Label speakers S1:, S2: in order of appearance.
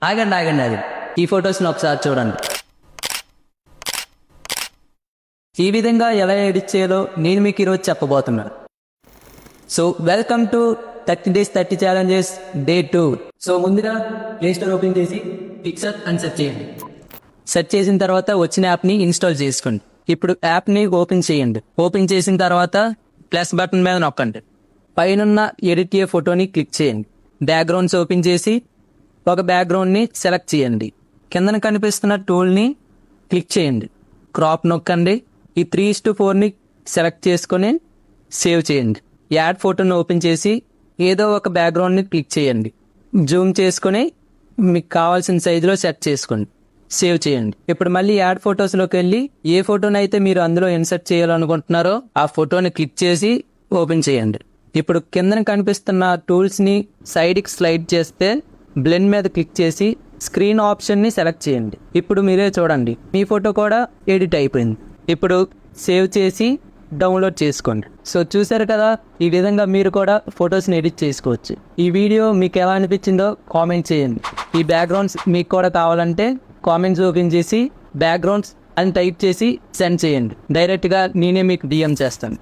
S1: ఆగండి ఆగండి ఆగండి, ఈ ఫొటోస్ని ఒకసారి చూడండి. ఈ విధంగా ఎలా ఎడిట్ చేయాలో నేను మీకు ఈరోజు చెప్పబోతున్నాను. So welcome to 30 days 30 challenges day 2. So ముందుగా ప్లే స్టోర్ ఓపెన్ చేసి పిక్సర్ అని సెర్చ్ చేయండి. సెర్చ్ చేసిన తర్వాత వచ్చిన యాప్ని ఇన్స్టాల్ చేసుకోండి. ఇప్పుడు యాప్ని ఓపెన్ చేయండి. ఓపెన్ చేసిన తర్వాత ప్లస్ బటన్ మీద నొక్కండి. పైన ఎడిట్ ఏ ఫోటోని క్లిక్ చేయండి. బ్యాక్గ్రౌండ్స్ ఓపెన్ చేసి ఒక బ్యాక్గ్రౌండ్ని సెలెక్ట్ చేయండి. కిందన కనిపిస్తున్న టూల్ని క్లిక్ చేయండి. క్రాప్ నొక్కండి. ఈ 3:4ని సెలెక్ట్ చేసుకొని సేవ్ చేయండి. యాడ్ ఫోటోని ఓపెన్ చేసి ఏదో ఒక బ్యాక్గ్రౌండ్ని క్లిక్ చేయండి. జూమ్ చేసుకొని మీకు కావాల్సిన సైజులో సెట్ చేసుకోండి. సేవ్ చేయండి. ఇప్పుడు మళ్ళీ యాడ్ ఫొటోస్లోకి వెళ్ళి ఏ ఫోటోని అయితే మీరు అందులో ఇన్సర్ట్ చేయాలనుకుంటున్నారో ఆ ఫోటోని క్లిక్ చేసి ఓపెన్ చేయండి. ఇప్పుడు కిందన కనిపిస్తున్న టూల్స్ని సైడ్కి స్లైడ్ చేస్తే బ్లెండ్ మీద క్లిక్ చేసి స్క్రీన్ ఆప్షన్ని సెలెక్ట్ చేయండి. ఇప్పుడు మీరే చూడండి, మీ ఫోటో కూడా ఎడిట్ అయిపోయింది. ఇప్పుడు సేవ్ చేసి డౌన్లోడ్ చేసుకోండి. సో చూసారు కదా, ఈ విధంగా మీరు కూడా ఫొటోస్ని ఎడిట్ చేసుకోవచ్చు. ఈ వీడియో మీకు ఎలా అనిపించిందో కామెంట్ చేయండి. ఈ బ్యాక్గ్రౌండ్స్ మీకు కూడా కావాలంటే కామెంట్స్ ఓపెన్ చేసి బ్యాక్గ్రౌండ్స్ అని టైప్ చేసి సెండ్ చేయండి. డైరెక్ట్గా నేనే మీకు డిఎం చేస్తాను.